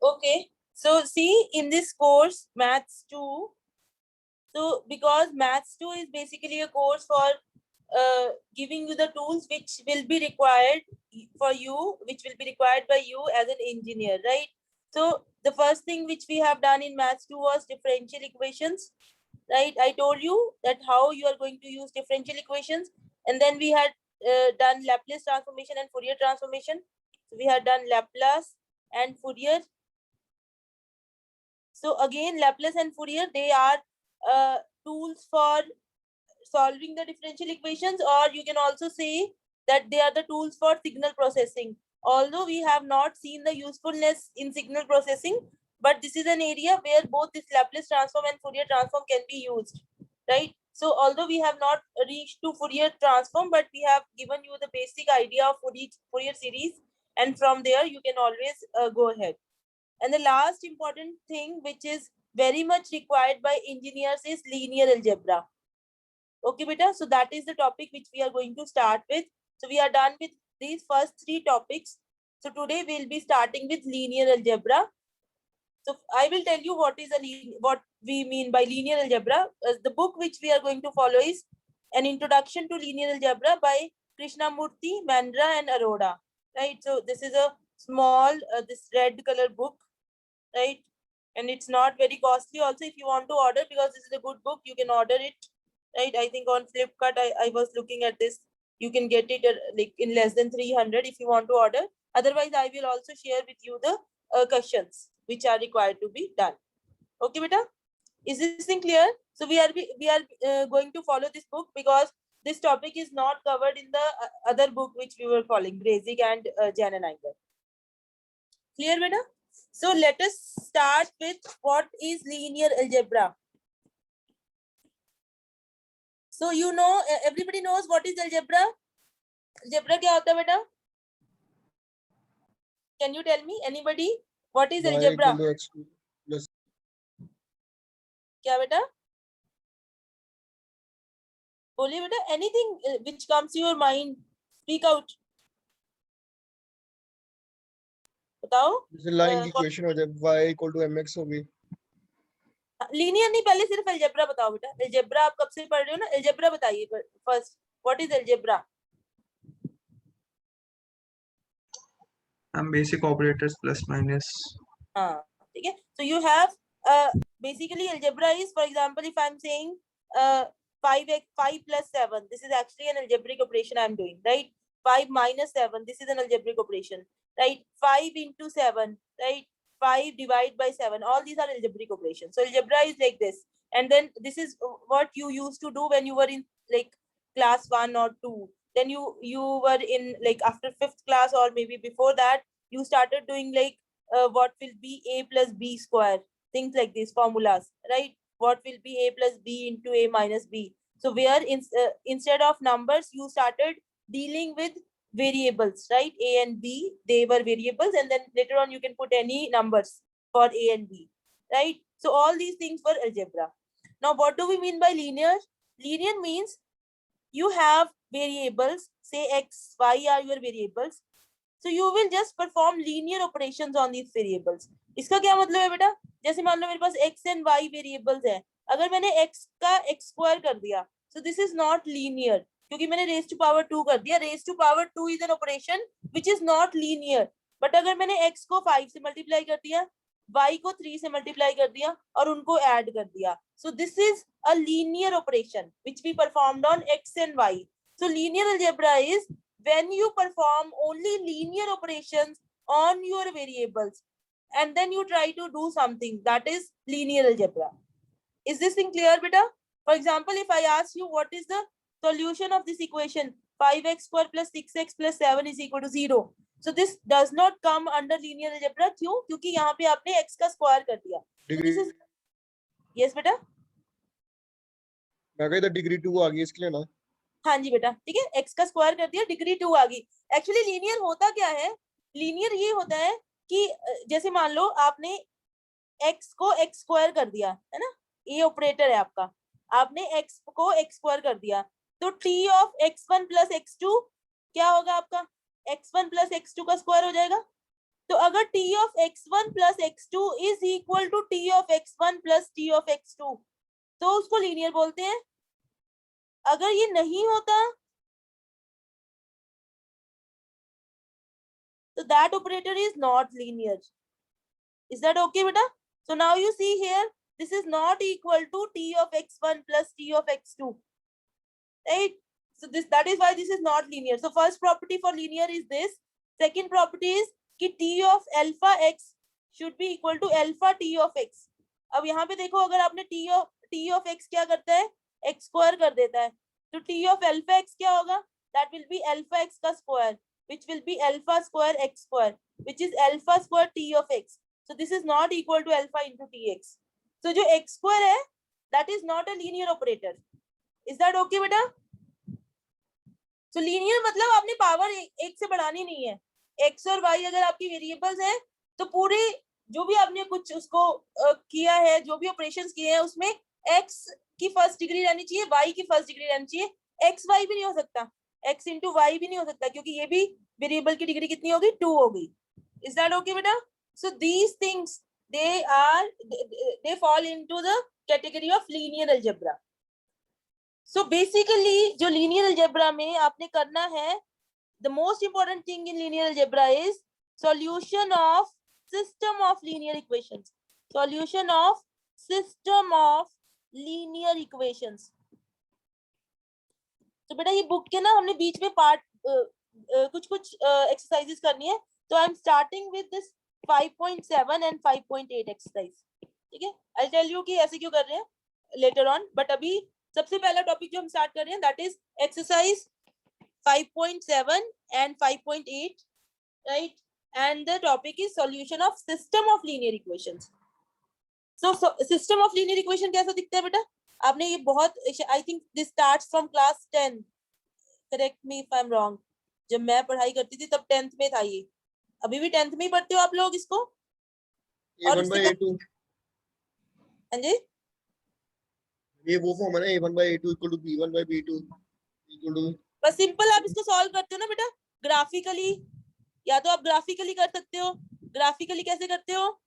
Okay, so see in this course Maths 2, so because Maths 2 is basically a course for giving you the tools which will be required for you, which will be required by you as an engineer, right? So the first thing which we have done in Maths 2 was differential equations, right? I told you that how you are going to use differential equations, and then we had done Laplace transformation and Fourier transformation. So we had done Laplace and Fourier. So again, Laplace and Fourier, they are tools for solving the differential equations, or you can also say that they are the tools for signal processing. Although we have not seen the usefulness in signal processing, but this is an area where both this Laplace transform and Fourier transform can be used, right? So although we have not reached to Fourier transform, but we have given you the basic idea of Fourier series, and from there you can always go ahead. And the last important thing which is very much required by engineers is linear algebra. Okay, beta. So that is the topic which we are going to start with. So we are done with these first three topics. So today we'll be starting with linear algebra. So I will tell you what we mean by linear algebra. The book which we are going to follow is An Introduction to Linear Algebra by Krishnamurthy, Mandra, and Arora. Right. So this is a small, this red color book, right? And it's not very costly. Also, if you want to order, because this is a good book, you can order it, right? I think on Flipkart, I was looking at this. You can get it like in less than 300 if you want to order. Otherwise, I will also share with you the questions which are required to be done. Okay, beta? Is this thing clear? So we are going to follow this book because this topic is not covered in the other book which we were following, Basic and Jan and Iger. Clear, beta? So let us start with what is linear algebra. So you know, everybody knows what is algebra. Algebra क्या होता है बेटा? Can you tell me, anybody? What is algebra? क्या बेटा? बोलिए बेटा. Anything which comes to your mind, speak out. बताओ. जैसे लाइन की इक्वेशन हो जाए y इक्वल टू mx होगी. लीनियर नहीं, पहले सिर्फ अलजेब्रा बताओ बेटा. अलजेब्रा आप कब से पढ़ रहे हो ना? अलजेब्रा बताइए फर्स्ट. What is algebra? हम बेसिक ऑपरेटर्स प्लस माइनस. हाँ, ठीक है. So you have basically algebra is, for example, if I'm saying 5 plus 7, this is actually an algebraic operation I'm doing, right? 5 minus 7, this is an algebraic operation, right? 5 into 7, right? 5 divided by 7, all these are algebraic operations. So algebra is like this. And then this is what you used to do when you were in like class 1 or 2. Then you were in like after 5th class, or maybe before that, you started doing like what will be a plus b square, things like these formulas, right? What will be a plus b into a minus b. So where instead of numbers, you started dealing with variables, right? A and b, they were variables, and then later on you can put any numbers for a and b, right? So all these things were algebra. Now what do we mean by linear? Linear means you have variables, say x, y are your variables. So you will just perform linear operations on these variables. इसका क्या मतलब है बेटा? जैसे मान लो मेरे पास x and y variables है, अगर मैंने x का x square कर दिया, so this is not linear, क्योंकि मैंने raise to power 2 कर दिया. Raise to power 2 is an operation which is not linear. But अगर मैंने x को 5 से multiply कर दिया, y को 3 से multiply कर दिया, और उनको add कर दिया, so this is a linear operation which we performed on x and y. So linear algebra is when you perform only linear operations on your variables and then you try to do something, that is linear algebra. Is this thing clear, beta? For example, if I ask you what is the solution of this equation, 5x square plus 6x plus 7 is equal to 0. So this does not come under linear algebra. क्यों? क्योंकि यहाँ पे आपने x का square कर दिया. So this is, yes बेटा? मैं कहता डिग्री 2 आ गई इसके लिए ना. हाँ जी बेटा, ठीक है. x का स्क्वायर कर दिया, डिग्री 2 आ गई. एक्चुअली लीनियर होता क्या है? लीनियर ये होता है कि जैसे मान लो आपने x को x स्क्वायर कर दिया, है ना? ये ऑपरेटर है आपका. आपने x को x स्क्वायर कर दिया, तो t of x1 plus x2 क्या होगा आपका? x1 प्लस x2 का स्क्वायर हो जाएगा. तो अगर t of x1 plus x2 is equal to t of x1 plus t of x2 तो उसको लीनियर बोलते हैं। अगर ये नहीं होता तो that operator is not linear. Is that okay beta? So now you see here this is not equal to t of x1 plus t of x2, right? So that is why this is not linear. So first property for linear is this. Second property is कि t of alpha x should be equal to alpha t of x. अब यहाँ पे देखो अगर आपने t of x क्या करता है, x square कर देता है, तो t of alpha x क्या होगा, that will be alpha x का square, which will be alpha square x square, which is alpha square t of x. So this is not equal to alpha into tx. So जो x square है, that is not a linear operator. Is that okay बेटा? So linear मतलब आपने power एक से बढ़ानी नहीं है। x और y अगर आपकी वेरिएबल्स हैं तो पूरे जो भी आपने कुछ उसको किया है, जो भी ऑपरेशंस किए हैं उसमें x की फर्स्ट डिग्री रहनी चाहिए, y की फर्स्ट डिग्री रहनी चाहिए। x y भी नहीं हो सकता, x into y भी नहीं हो सकता, क्योंकि ये भी वेरिएबल की डिग्री कितनी होगी, 2 होगी। Is that okay बेटा? So these things they fall into the category of linear algebra. So basically जो linear algebra में आपने करना है, the most important thing in linear algebra is solution of system of linear equations. Solution of system of linear equations. तो बेटा ये book के ना हमने बीच में पार्ट कुछ एक्सरसाइजेस करनी है, तो I am starting with this 5.7 and 5.8 exercise, ठीक है? आई टेल यू कि ऐसे क्यों कर रहे हैं लेटर ऑन, बट अभी सबसे पहला टॉपिक जो हम स्टार्ट कर रहे हैं that is exercise 5.7 and 5.8, right? And the topic is solution of system of linear equations. So system of linear equation कैसा दिखता है बेटा? आपने ये बहुत, I think this starts from class 10. Correct me if I'm wrong. जब मैं पढ़ाई करती थी तब 10th में था ये। अभी भी 10th में ही पढ़ते हो आप लोग इसको? A1 by A2 हाँ जी, ये वो फॉर्म है ना, A1 by A2 equal to B1 by B2 equal to, बस सिंपल आप इसको सॉल्व करते हो ना बेटा ग्राफिकली, या तो आप ग्राफिकली कर सकते हो। ग्राफिकली कैसे करते हो?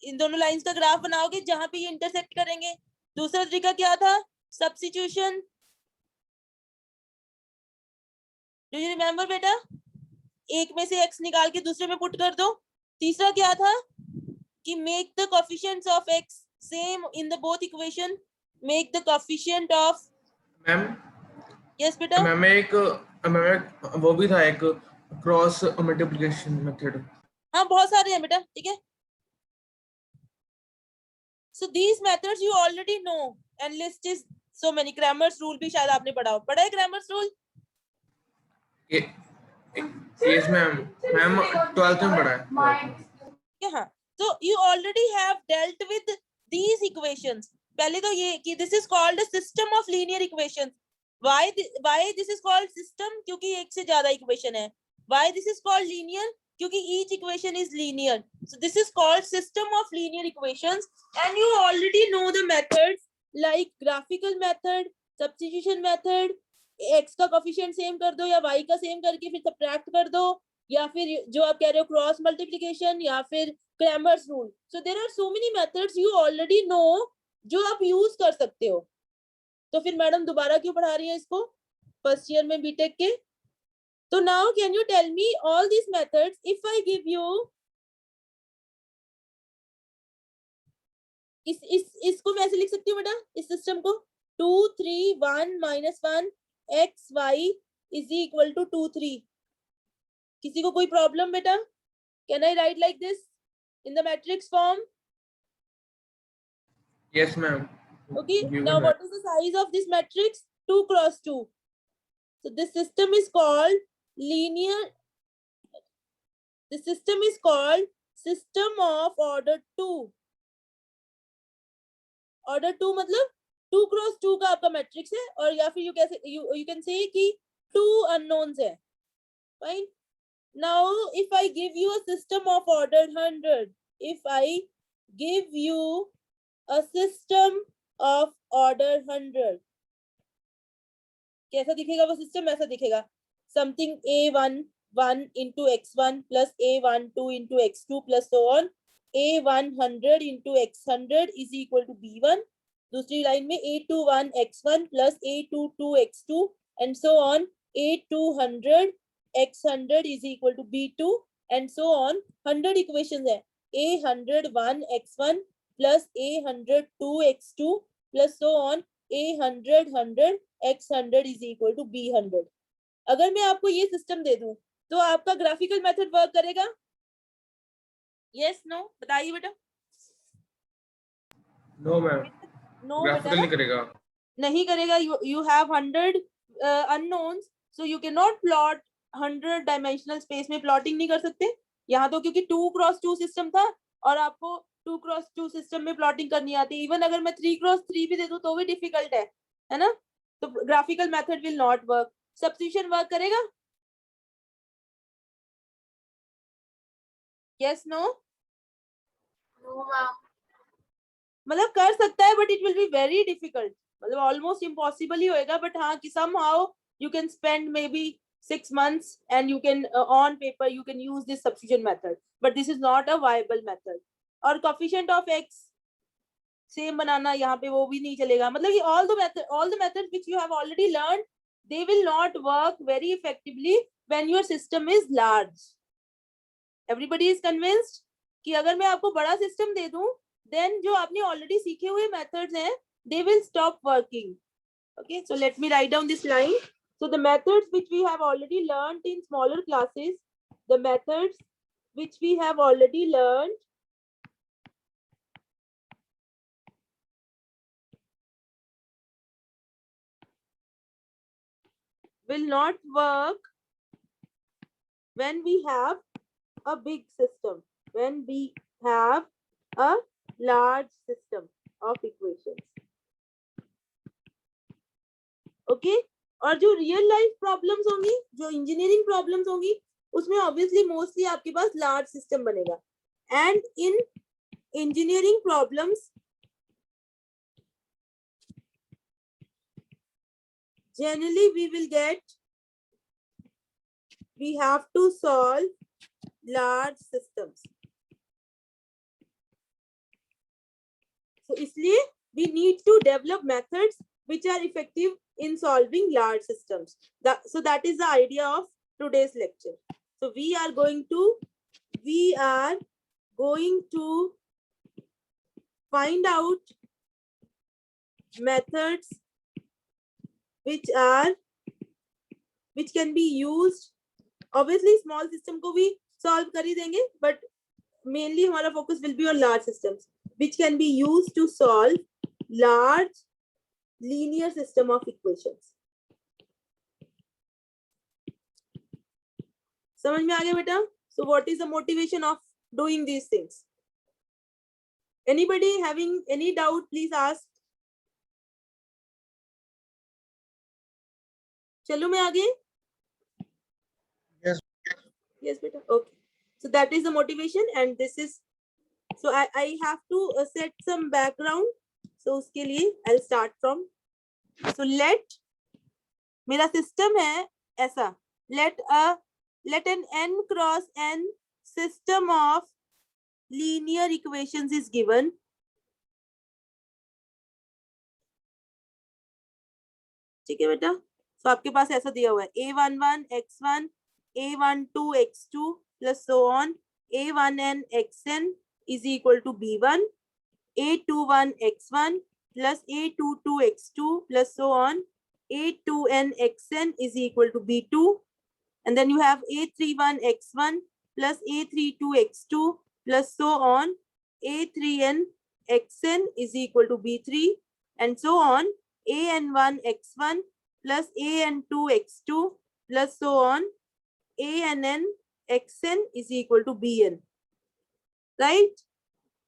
इन दोनों लाइंस का ग्राफ बनाओगे जहां पे ये इंटरसेक्ट करेंगे। दूसरा तरीका क्या था? सब्स्टिट्यूशन। डू यू रिमेम्बर बेटा? एक में से x निकाल के दूसरे में पुट कर दो। तीसरा क्या था कि make the coefficients of x same in the both equation, make the coefficient of, ma'am yes बेटा, मैम एक वो भी था एक क्रॉस मल्टीप्लिकेशन मेथड। हाँ बहुत सारे हैं बेटा, ठीक है? So these methods you already know and list is so many. Cramer's rule भी शायद आपने पढ़ा हो। पढ़ा है Cramer's rule? Yes ma'am 12th में पढ़ा है। हाँ, so you already have dealt with these equations. पहले तो ये कि this is called a system of linear equations. Why this is called system? क्योंकि एक से ज्यादा equation है। Why this is called linear? क्योंकि each equation is linear. So this is called system of linear equations, and you already know the methods like graphical method, substitution method, x का coefficient same कर दो या y का same करके फिर subtract कर दो, या फिर जो आप कह रहे हो क्रॉस मल्टीप्लिकेशन, या फिर Cramer's rule. So there are so many methods you already know जो आप यूज कर सकते हो. तो फिर मैडम दोबारा क्यों पढ़ा रही है इसको फर्स्ट ईयर में बीटेक के? तो now can you tell me all this methods if I give you इसको मैं ऐसे लिख सकती हूँ बेटा इस सिस्टम को 2 3 1 -1 x y is equal to 2 3. किसी को कोई प्रॉब्लम बेटा? Can I right like this in the matrix form? Yes ma'am. Okay, now what is the size of this matrix? 2 cross 2. So this system is called linear. The system is called system of order 2. Order 2 मतलब 2 cross 2 का आपका matrix है, और या फिर you can say कि 2 unknowns है. Fine. Now if I give you a system of order 100, if I give you a system of order 100, कैसा दिखेगा वो सिस्टम? ऐसा दिखेगा. Something A1, A1 into x1 plus A12 into x2 plus so on. A100 into x100 is equal to B1. दूसरी line में A21 x1 plus A22 x2 and so on. A200 x100 is equal to B2 and so on. 100 equations है. A101 x1 plus A102 x2 plus so on. A100 x100 is equal to B100. अगर मैं आपको ये system दे दूं तो आपका graphical method work करेगा? Yes no बताइए बेटा. नो मैम, नो ग्राफिकल नहीं करेगा. नहीं करेगा. you have 100 unknowns, so you cannot plot 100 dimensional space में प्लॉटिंग नहीं कर सकते यहाँ तो, क्योंकि 2x2 सिस्टम था और आपको 2x2 सिस्टम में प्लॉटिंग करनी आती है. इवन अगर मैं 3x3 भी दे दूं तो भी डिफिकल्ट है ना. तो graphical method will not work. Substitution work करेगा? Yes no. मतलब कर सकता है but it will be very difficult. मतलब ऑलमोस्ट इम्पॉसिबल ही होएगा. बट हाँ कि somehow you can spend maybe 6 months and you can on paper you can use this substitution method, but this is not a viable method. और coefficient of x same बनाना यहाँ पे वो भी नहीं चलेगा. मतलब कि all the methods which you have already learned, they will not work very effectively when your system is large. Everybody is convinced कि अगर मैं आपको बड़ा सिस्टम दे दूं then जो आपने ऑलरेडी सीखे हुए methods हैं they will stop working. Okay, so let me write down this line. So the methods which we have already learned in smaller classes, the methods which we have already learned will not work when we have a big system, when we have a large system of equations. Okay, और जो real life problems होंगी, जो engineering problems होंगी, उसमें obviously mostly आपके पास large system बनेगा. And in engineering problems generally we have to solve large systems. So इसलिए we need to develop methods which are effective in solving large systems. So that is the idea of today's lecture. So we are going to find out methods which can be used. Obviously small system को भी solve कर ही देंगे, but mainly हमारा focus will be on large systems which can be used to solve large linear system of equations. समझ में आ गया बेटा? So what is the motivation of doing these things? Anybody having any doubt, please ask. चलो मैं आगे? Yes beta. Okay, so that is the motivation and this is, so I have to set some background. So उसके लिए I'll start from, so let मेरा system है ऐसा, let an n cross n system of linear equations is given. ठीक है बेटा? तो आपके पास ऐसा दिया हुआ है A11 x1 A12 x2 plus so on, A1n xn is equal to B1, A21 x1 plus A22 x2 plus so on, A2n xn is equal to B2, and then you have A31 x1 plus A32 x2 plus so on, A3n xn is equal to B3, and so on, An1 x1 plus An2 x2 plus so on, Ann xn is equal to Bn, right?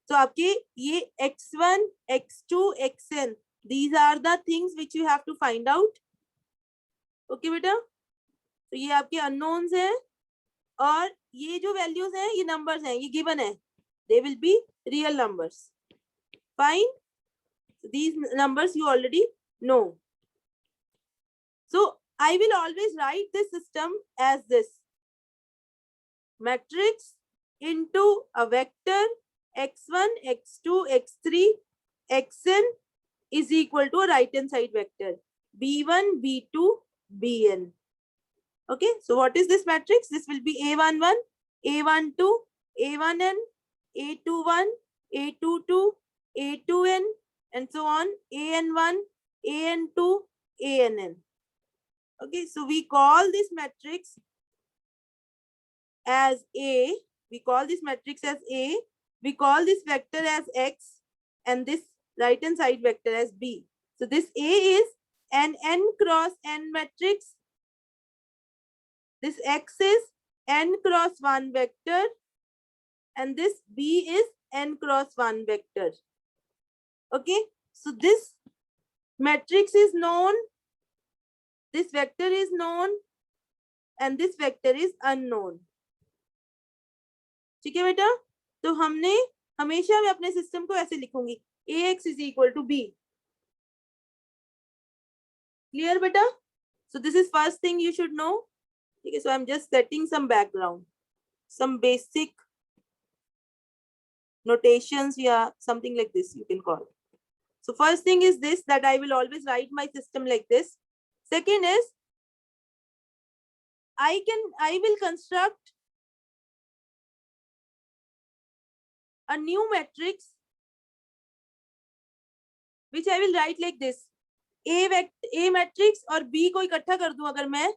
So आपके ये x1, x2, xn, these are the things which you have to find out. Okay बेटा? तो ये आपके unknowns हैं और ये जो values हैं ये numbers हैं, ये given है. They will be real numbers. Fine. So these numbers you already know. So I will always write this system as this. matrix into a vector x1, x2, x3, xn is equal to a right hand side vector b1, b2, bn. Okay, so what is this matrix? This will be a11, a12, a1n, a21, a22, a2n, and so on, an1, an2, ann. Okay, so we call this matrix as A. We call this matrix as A. We call this vector as X and this right hand side vector as B. So this A is an n cross n matrix. This X is n cross 1 vector and this B is n cross 1 vector. Okay, so this matrix is known, this vector is known, and this vector is unknown. ठीक है बेटा, तो हमने हमेशा मैं अपने system को ऐसे लिखूंगी ax is equal to b. Clear बेटा? So this is first thing you should know. Okay, so I'm just setting some background, some basic notations, yeah, something like this you can call it. So first thing is this, that I will always write my system like this. Second is I will construct a new matrix which I will write like this. A matrix और B को इकट्ठा कर दूं अगर मैं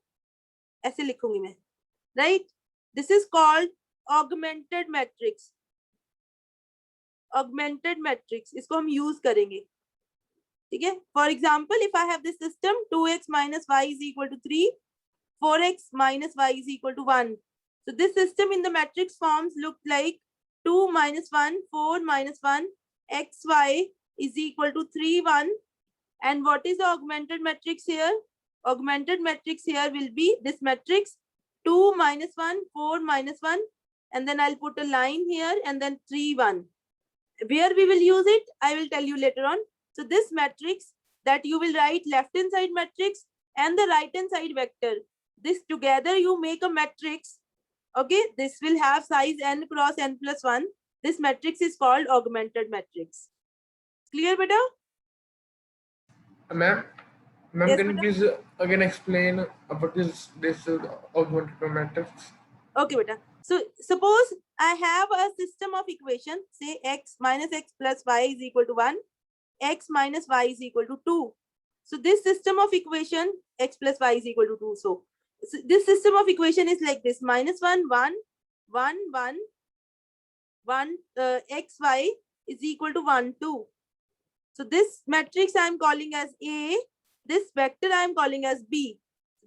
ऐसे लिखूंगी मैं, right? This is called augmented matrix. Augmented matrix, इसको हम use करेंगे. ठीक है? For example, if I have this system 2x minus y is equal to 3, 4x minus y is equal to 1. So this system in the matrix forms look like 2 minus 1, 4 minus 1, xy is equal to 3, 1. And what is the augmented matrix here? Augmented matrix here will be this matrix 2 minus 1, 4 minus 1, and then I'll put a line here and then 3, 1. Where we will use it, I will tell you later on. So this matrix that you will write left hand side matrix and the right hand side vector, this together you make a matrix. Okay, this will have size n cross n plus 1. This matrix is called augmented matrix. Clear, beta? Ma'am, Yes, can you madam. please again explain what is this augmented matrix? Okay, beta. So suppose I have a system of equation, say x minus x plus y is equal to 1, x minus y is equal to 2. So this system of equation, x plus y is equal to 2. So this system of equation is like this: minus 1, 1, 1, 1, 1, xy is equal to 1, 2. So this matrix I am calling as A, this vector I am calling as B.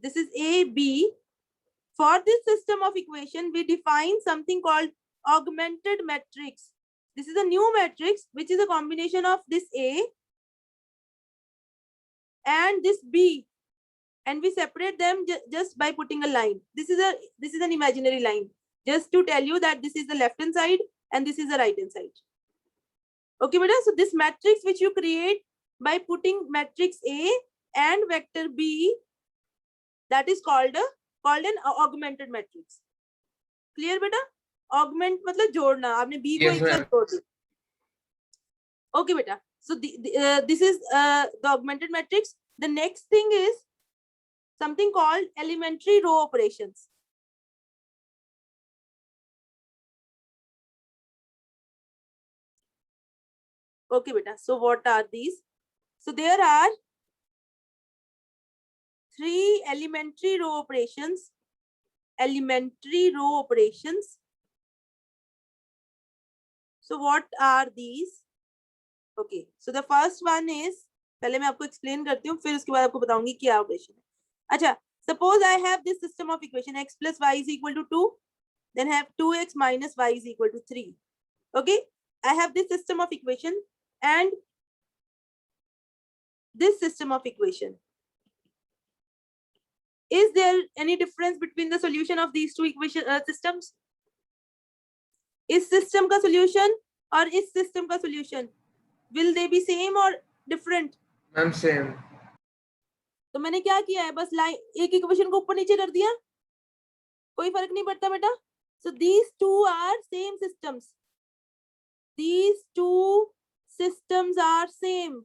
This is A, B. For this system of equation, we define something called augmented matrix. This is a new matrix, which is a combination of this A and this B. And we separate them just by putting a line. This is an imaginary line, just to tell you that this is the left hand side and this is the right hand side. Okay, beta. So this matrix which you create by putting matrix A and vector B, that is called an augmented matrix. Clear, beta? Augment मतलब जोड़ना. आपने B को Yes, एक साथ जोड़ दिया. Okay, beta. So this is the augmented matrix. The next thing is something called elementary row operations. Okay, beta. So what are these? So there are 3 elementary row operations. Elementary row operations. So what are these? Okay. So the first one is, पहले मैं आपको explain करती हूँ, फिर उसके बाद आपको बताऊंगी क्या operation है. अच्छा, suppose I have this system of equation x plus y is equal to 2, then I have 2x minus y is equal to 3. Okay, I have this system of equation and this system of equation. Is there any difference between the solution of these two equation systems? इस system का solution और इस system का solution, will they be same or different? Ma'am, same. तो मैंने क्या किया है, बस लाइन एक इक्वेशन को ऊपर नीचे कर दिया, कोई फर्क नहीं पड़ता बेटा. So these two are same systems. These two systems are same.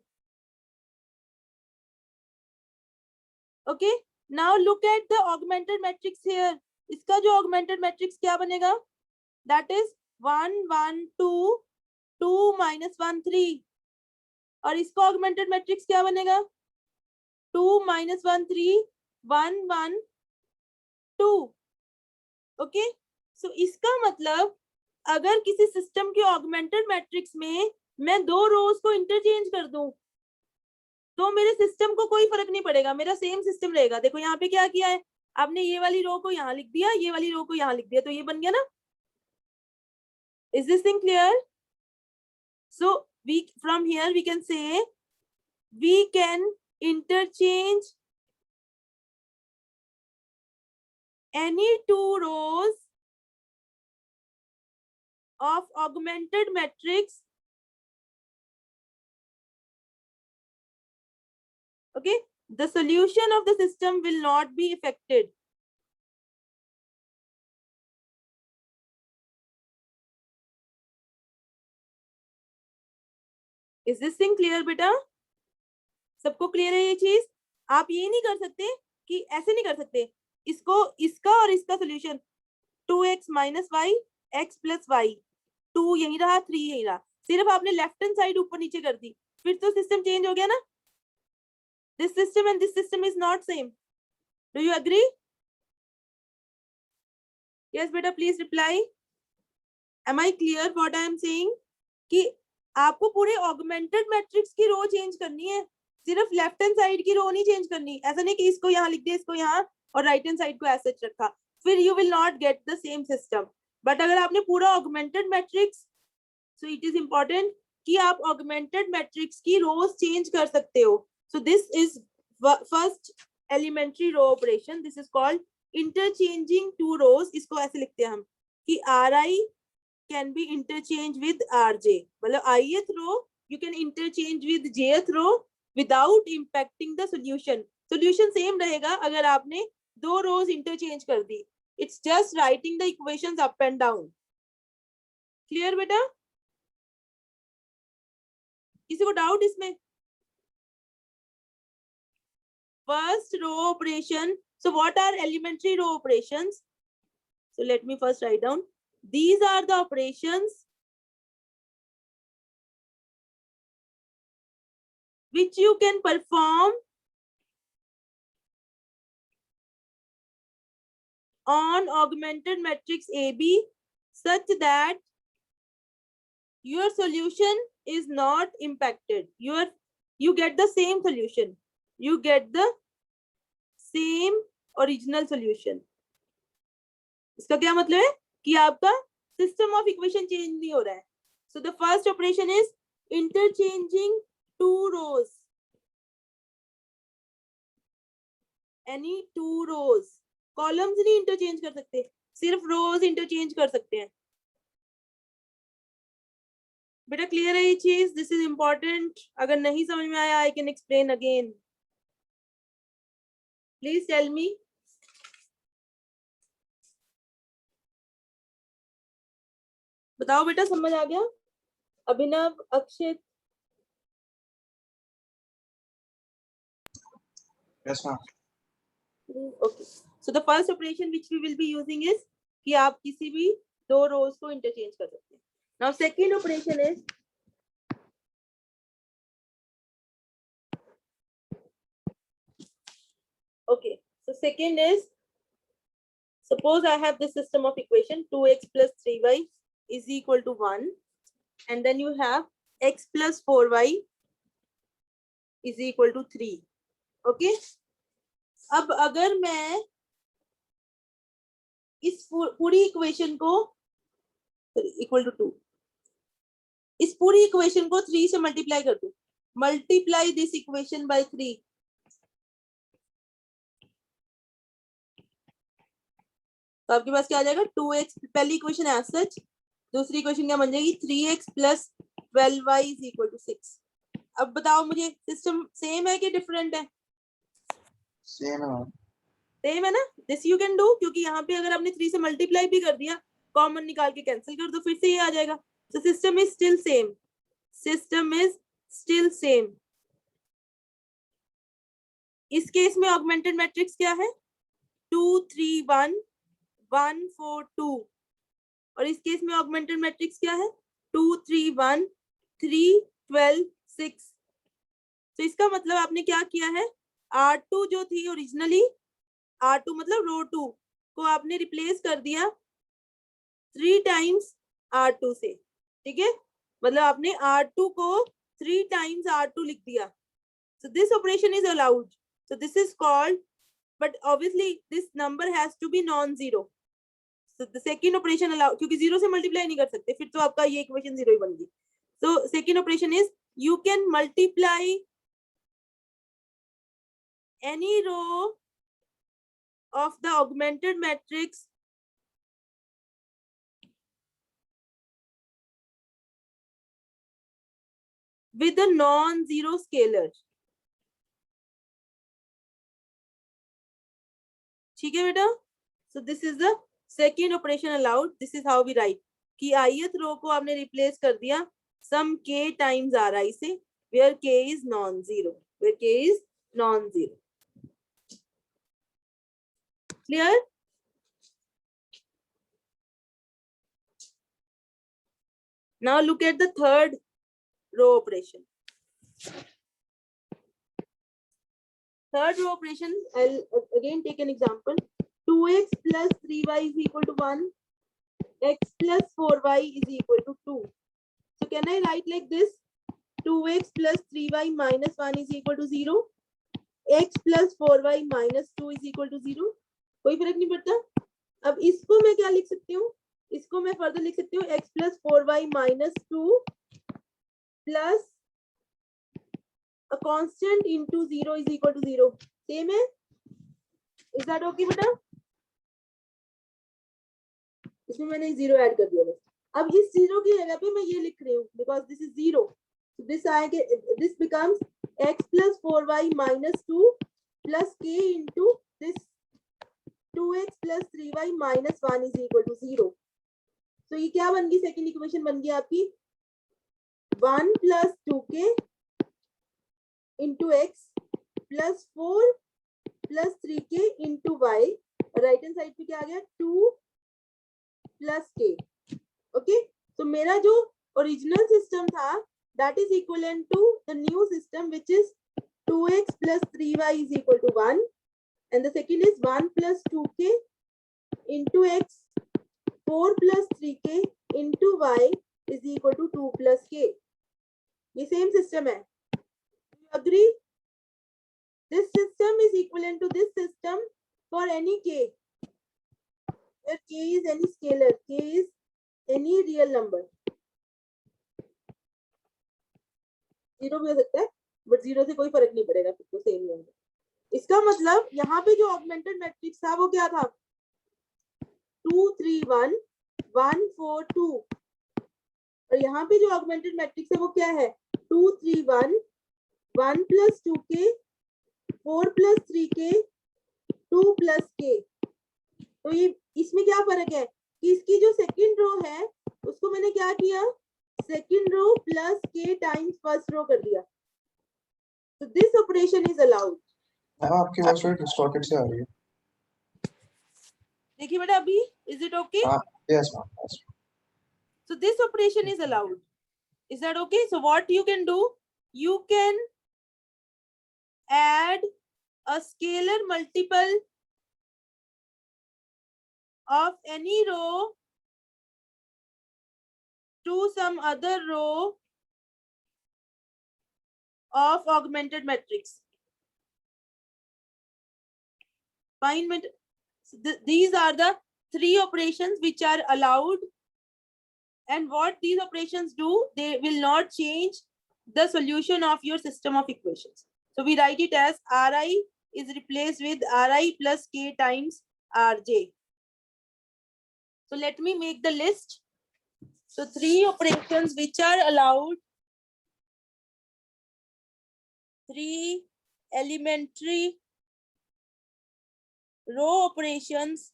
Okay. Now look at the augmented matrix here. इसका जो augmented matrix क्या बनेगा? That is 1 1 2 2 minus 1 3. और इसका augmented matrix क्या बनेगा? 2 minus 1 3 1 1 2. Okay. So इसका मतलब अगर किसी सिस्टम के ऑगमेंटेड मैट्रिक्स में मैं दो रोज को इंटरचेंज कर दूं तो मेरे सिस्टम को कोई फर्क नहीं पड़ेगा, मेरा सेम सिस्टम रहेगा। देखो यहाँ पे क्या किया है, आपने ये वाली रो को यहाँ लिख दिया, ये वाली रो को यहाँ लिख दिया, तो ये बन गया ना। Is this thing clear? So we from here we can say we can interchange any two rows of augmented matrix. Okay, the solution of the system will not be affected. Is this thing clear बेटा? सबको clear है ये चीज? आप ये नहीं कर सकते कि ऐसे नहीं कर सकते, इसको इसका और इसका solution 2x minus y x plus y, 2 यही रहा 3 यही रहा, सिर्फ आपने लेफ्ट हैंड साइड ऊपर नीचे कर दी, फिर तो सिस्टम चेंज हो गया ना। This system and this system is not same. Do you agree? Yes बेटा, please reply. Am I clear what I am saying? कि आपको पूरे ऑगमेंटेड मैट्रिक्स की रो चेंज करनी है, सिर्फ लेफ्ट हैंड साइड की रो नहीं चेंज करनी। ऐसा नहीं कि इसको यहाँ लिख दिया, इसको यहाँ और राइट हैंड साइड को ऐसे रखा, फिर you will not get the same system. But अगर आपने पूरा augmented matrix, so it is important कि आप ऑगमेंटेड मैट्रिक्स की रोज चेंज कर सकते हो. So this is first elementary row operation, this is called interchanging two rows. इसको ऐसे लिखते हैं हम कि R I can be interchange with R J, मतलब ith row you can interchange with jth row without impacting the solution. Solution same रहेगा अगर आपने दो रोज इंटरचेंज कर दी. It's just writing the equations up and down. Clear बेटा? किसी को डाउट इसमें? First row operation. So what are elementary row operations? So let me first write down. These are the operations which you can perform on augmented matrix AB such that your solution is not impacted. You get the same solution. You get the same original solution. इसका क्या मतलब है कि आपका system of equation change नहीं हो रहा है. So the first operation is interchanging two rows, any two rows. Columns नहीं इंटरचेंज कर सकते, सिर्फ रोज इंटरचेंज कर सकते हैं. बेटा क्लियर है ये चीज? This is important. अगर नहीं समझ में आया I can explain again. Please tell me. बताओ बेटा, समझ आ गया? अभिनव, अक्षित. Yes, ma'am. Okay. So the first operation which we will be using is कि आप किसी भी दो रोज को इंटरचेंज कर सकते हैं. Now second operation is okay. So second is, suppose I have this system of equation 2x plus 3y is equal to 1, and then you have x plus 4y is equal to 3. Okay. अब अगर मैं इस पूरी equation को equal to 2, इस पूरी equation को 3 से मल्टीप्लाई कर दूं, मल्टीप्लाई दिस इक्वेशन बाय 3, तो आपके पास क्या आ जाएगा? 2x. पहली इक्वेशन है सच, दूसरी इक्वेशन क्या बन जाएगी? 3x plus 12y is equal to 6. अब बताओ मुझे, सिस्टम सेम है कि डिफरेंट है? Same है. सेम है ना. दिस यू कैन डू, क्योंकि यहाँ पे अगर आपने 3 से मल्टीप्लाई भी कर दिया, कॉमन निकाल के कैंसिल कर दो, फिर से ये आ जाएगा. So system is still same. System is still same. इस केस में ऑगमेंटेड मैट्रिक्स क्या है? 2 3 1 1 4 2. और इस केस में ऑगमेंटेड मैट्रिक्स क्या है? 2 3 1 3 12 6. तो इसका मतलब आपने क्या किया है? R2 जो थी ओरिजिनली, R2 मतलब रो 2 को आपने रिप्लेस कर दिया 3 टाइम्स R2 से. ठीक है, मतलब आपने R2 को 3 टाइम्स R2 लिख दिया. So this operation is allowed. So this is called, but obviously this number has to be non-zero. So the second operation allowed, क्योंकि जीरो से मल्टीप्लाई नहीं कर सकते, फिर तो आपका ये इक्वेशन जीरो ही बन गई. So second operation is you can multiply any row of the augmented matrix with a non-zero scalar. ठीक है बेटा. So this is the second operation allowed. This is how we write कि ith रो को आपने replace कर दिया some k times ri से, where k is non-zero. Where k is non-zero. Clear? Now look at the third row operation. Third row operation, I'll again take an example. 2x plus 3y is equal to 1. X plus 4y is equal to 2. So can I write like this? 2x plus 3y minus 1 is equal to 0. X plus 4y minus 2 is equal to 0. कोई फर्क नहीं पड़ता. अब इसको मैं क्या लिख सकती हूँ? इसको मैं फर्दर लिख सकती हूँ x plus 4y minus 2 plus a constant into 0 is equal to 0. Same है? Is that okay बेटा? इसमें मैंने 0 ऐड कर दिया बस. अब इस 0 की जगह पे मैं ये लिख रही हूँ because this is 0. So this becomes x plus 4y minus 2 plus k into this 2x plus 3y minus 1 is equal to 0. So ये क्या बन गई? सेकेंड इक्वेशन बन गई आपकी 1 plus 2k into x plus 4 plus 3k into y. Right hand side पे क्या आ गया? 2 plus k. Okay, so मेरा जो ओरिजिनल सिस्टम था that is equivalent to the new system which is 2x plus 3y is equal to 1, and the second is 1 plus 2k into x 4 plus 3k into y is equal to 2 plus k. ये same system है. You agree? This system is equivalent to this system for any k, where k is any scalar, k is any real number. Zero भी हो सकता है, but zero से कोई फर्क नहीं पड़ेगा, फिर तो सेम ही होगा. इसका मतलब यहाँ पे जो ऑगमेंटेड मैट्रिक्स था वो क्या था? 2 3 1 1 4 2. और यहाँ पे जो ऑगमेंटेड मैट्रिक्स है वो क्या है? 2 3 1 1 plus 2k 4 plus 3k 2 plus k. तो ये इसमें क्या फर्क है कि इसकी जो सेकंड रो है उसको मैंने क्या किया? Second row plus k times first row कर दिया. So this operation is allowed. आपकी आवाज थोड़ी डिस्टॉर्टेड से आ रही है. देखिए बेटा अभी, is it okay? Yes ma'am. So this operation is allowed. Is that okay? So what you can do? You can add a scalar multiple of any row to some other row of augmented matrix. Fine. These are the three operations which are allowed, and what these operations do, they will not change the solution of your system of equations. So we write it as Ri is replaced with Ri plus k times Rj. So let me make the list. So three operations which are allowed, three elementary row operations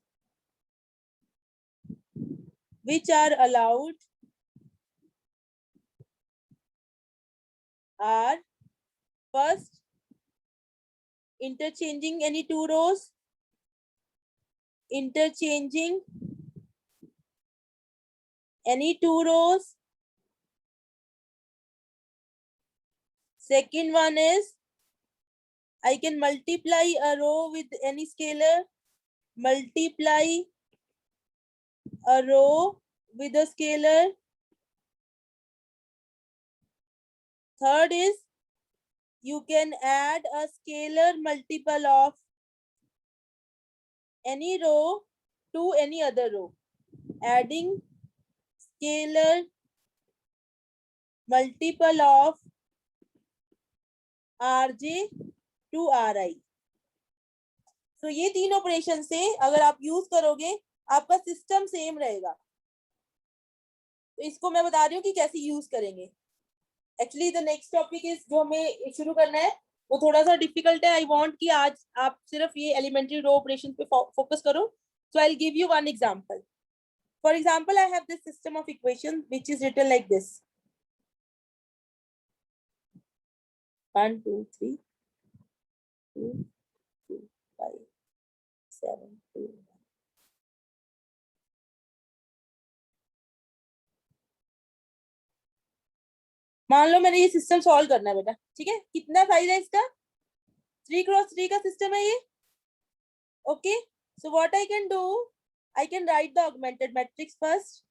which are allowed are first interchanging any two rows, interchanging any two rows. Second one is I can multiply a row with any scalar, multiply a row with a scalar. Third is you can add a scalar multiple of any row to any other row. Adding scalar multiple of rj to ri. तो ये तीन operation से अगर आप use करोगे आपका system same रहेगा. तो इसको मैं बता रही हूँ कि कैसे यूज करेंगे. Actually the next topic is जो हमें शुरू करना है वो थोड़ा सा डिफिकल्ट है. आई वांट कि आज आप सिर्फ ये एलिमेंट्री रो ऑपरेशन पे फोकस करो. So I will give you one example. For example I have this system of equation which is written like this 1 2 3 2 2 5 7 2 1. मान लो मैंने ये सिस्टम सॉल्व करना है बेटा. ठीक है, कितना साइज है इसका? 3 क्रॉस 3 का सिस्टम है ये. Okay, so what I can do, I can write the augmented matrix first.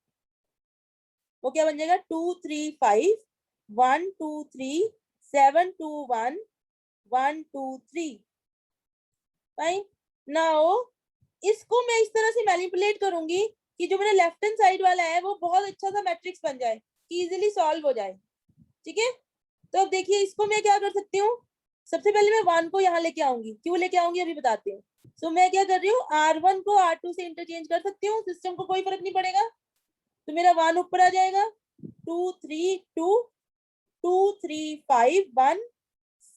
वो क्या बन जाएगा? 2 3 5 1 2 3 7 2 1 1 2 3. फाइन. नाउ इसको मैं इस तरह से मैनिपुलेट करूंगी कि जो मेरा लेफ्ट हैंड साइड वाला है वो बहुत अच्छा सा मैट्रिक्स बन जाए कि इजीली सॉल्व हो जाए. ठीक है, तो अब देखिए इसको मैं क्या कर सकती हूँ. सबसे पहले मैं 1 को यहाँ लेके आऊंगी. क्यों लेके आऊंगी अभी बताती हूँ. सो मैं क्या कर रही हूँ, R1 को R2 से इंटरचेंज कर सकती हूँ. सिस्टम को कोई फर्क नहीं पड़ेगा. तो मेरा 1 ऊपर आ जाएगा. 2 3 2 2 3 5 1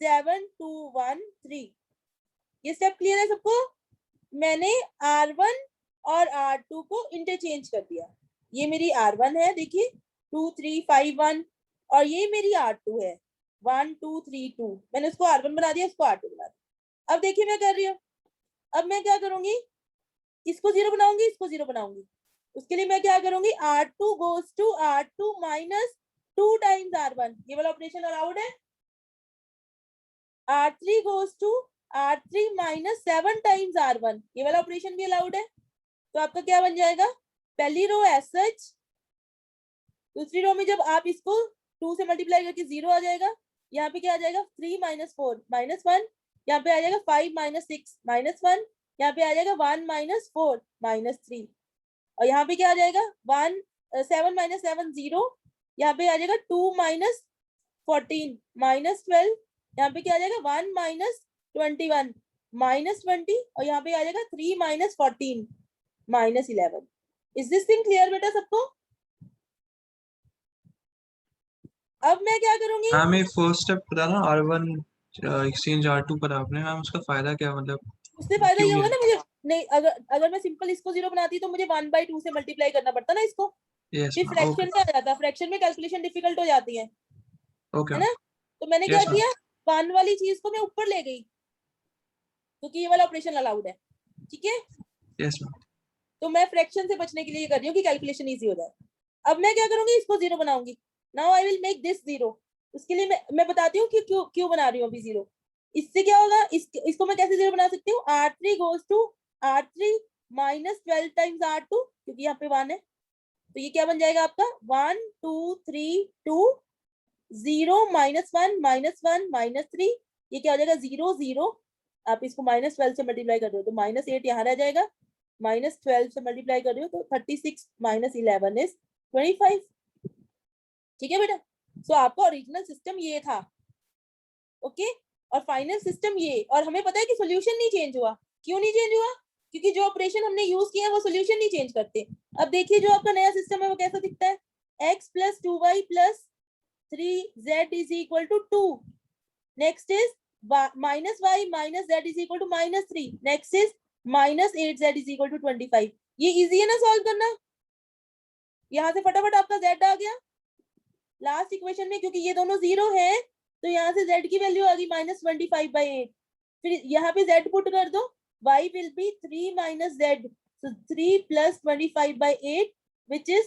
7 2 1 3. ये स्टेप क्लियर है सबको? मैंने R1 और R2 को इंटरचेंज कर दिया. ये मेरी R1 है देखिए 2 3 5 1 और ये मेरी R2 है 1 2 3 2. मैंने उसको R1 बना दिया, इसको R2 बना दिया. अब देखिए मैं कर रही हूँ. अब मैं क्या करूंगी, इसको 0 बनाऊंगी, इसको 0 बनाऊंगी. उसके लिए मैं क्या करूंगी, R2 goes to R2 minus 2 times R1. ये वाला ऑपरेशन अलाउड है. R3 goes to R3 minus 7 times R1. ये वाला ऑपरेशन भी अलाउड है. तो आपका क्या बन जाएगा, पहली रो एज सच, दूसरी रो में जब आप इसको 2 से मल्टीप्लाई करके 0 आ जाएगा. यहाँ पे क्या आ जाएगा 3 minus 4 minus 1. यहाँ पे आ जाएगा 5 minus 6 minus 1. यहाँ पे आ जाएगा 1 minus 4 minus 3. और यहाँ पे क्या आ जाएगा 7 minus 7 0. यहाँ पे आ जाएगा 2 minus 14 minus 12. यहाँ पे क्या आ जाएगा 1 minus 21 minus 20. और यहाँ पे आ जाएगा 3 minus 14 minus 11. Is this thing clear बेटा सबको? अब मैं क्या करूंगी, मैम ये फर्स्ट स्टेप पता ना R1 एक्सचेंज R2 पर आपने, मैम उसका फायदा क्या, मतलब उससे फायदा क्यों ये होगा ये? ना मुझे. नहीं, अगर मैं सिंपल इसको 0 बनाती तो मुझे 1/2 से मल्टीप्लाई करना पड़ता ना इसको. यस फिर मैम. फ्रैक्शन ओके में आ जाता. फ्रैक्शन में कैलकुलेशन डिफिकल्ट हो जाती है ओके ना. तो मैंने क्या यस मैम. किया, 1 वाली चीज को मैं ऊपर ले गई क्योंकि ये वाला ऑपरेशन अलाउड है. ठीक है, यस मैम. तो मैं फ्रैक्शन से बचने के लिए कर रही हूँ कि कैलकुलेशन इजी हो जाए. अब मैं क्या करूंगी, इसको 0 बनाऊंगी. Now I will make this 0. उसके लिए मैं बताती हूँ कि क्यों बना रही हूँ अभी 0. इससे क्या होगा, इसको मैं कैसे 0 बना सकती हूँ, R3 goes to R3 minus 12 times R2 क्योंकि यहाँ पे 1 है. तो ये क्या बन जाएगा आपका 1 2 3 2 0 minus 1 minus 1 minus 3. ये क्या हो जाएगा 0 0. आप इसको -12 से मल्टीप्लाई कर रहे हो तो -8 यहाँ रह जाएगा. -12 से मल्टीप्लाई कर रहे हो तो 36 minus 11 is 25. ठीक है बेटा. सो आपका ओरिजिनल सिस्टम ये था. ओके, और फाइनल सिस्टम ये. और हमें पता है कि सॉल्यूशन नहीं चेंज हुआ. क्यों नहीं चेंज हुआ? क्योंकि जो ऑपरेशन हमने यूज किया है वो सॉल्यूशन नहीं चेंज करते. अब देखिए जो आपका नया सिस्टम है वो कैसा दिखता है, x plus 2y plus 3z is equal to 2. Next is minus y minus z is equal to -3. Next is -8z is equal to 25. ये इजी है ना सॉल्व करना. यहाँ से फटाफट आपका z आ गया लास्ट इक्वेशन में, क्योंकि ये दोनों 0 है तो यहाँ से z की वैल्यू आ गई -25/8। फिर यहाँ पे z पुट कर दो, y will be 3 - z, so 3 + 25/8 which is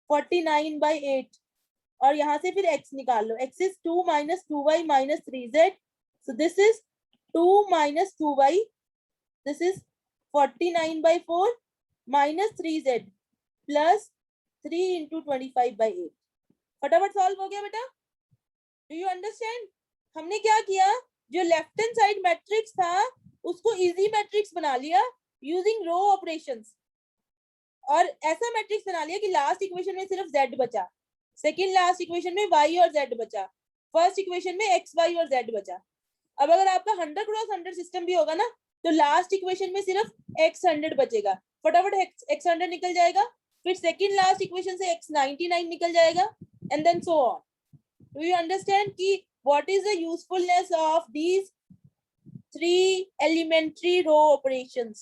49/8। और यहाँ से फिर x निकाल लो, x is 2 - 2y - 3z, so this is 2 - 2y, this is 49/4 - 3z plus 3 × 25/8। फटाफट सॉल्व हो गया बेटा? Do you understand? हमने क्या किया, जो लेफ्ट हैंड साइड मैट्रिक्स था उसको इजी मैट्रिक्स बना लिया यूजिंग रो ऑपरेशंस, और ऐसा मैट्रिक्स बना लिया कि लास्ट इक्वेशन में सिर्फ z बचा, सेकंड लास्ट इक्वेशन में y और z बचा, फर्स्ट इक्वेशन में x, y और z बचा। अब अगर आपका 100 × 100 सिस्टम भी होगा ना तो लास्ट इक्वेशन में सिर्फ x 100 बचेगा, फटाफट x 100 निकल जाएगा, फिर सेकंड लास्ट इक्वेशन से x 99 निकल जाएगा, and then so on. Do you understand कि what is the usefulness of these 3 elementary row operations?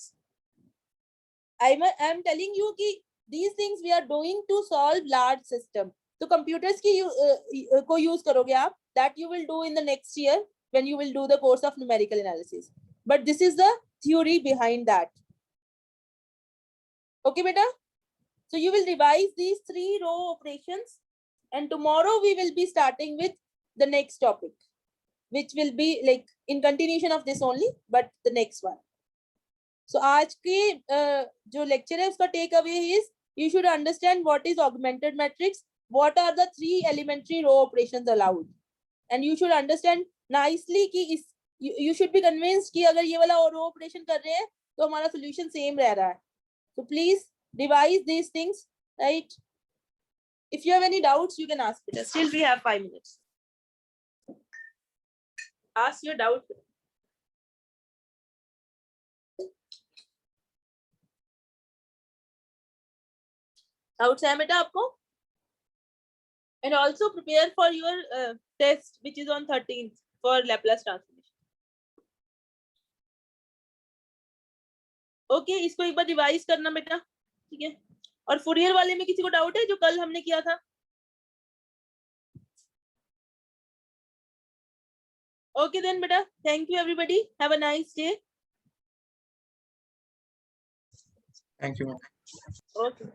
I am telling you कि these things we are doing to solve large system. तो computers की को use करोगे आप, that you will do in the next year when you will do the course of numerical analysis. But this is the theory behind that. Okay, beta? So you will revise these 3 row operations, and tomorrow we will be starting with the next topic, which will be like in continuation of this only, but the next one. So आज के जो lecture है उसका take away is you should understand what is augmented matrix, what are the 3 elementary row operations allowed, and you should understand nicely कि इस you should be convinced कि अगर ये वाला row operation कर रहे हैं तो हमारा solution same रह रहा है. So please revise these things, right? If you have any doubts you can ask it. Still we have 5 minutes. Ask your doubt. Doubts है बेटा आपको? And also prepare for your test which is on 13th for Laplace transformation. Okay, इसको एक बार revise करना बेटा, ठीक है? और फूरियर वाले में किसी को डाउट है जो कल हमने किया था? Okay then बेटा, thank you everybody. Have a nice day. Thank you. Okay.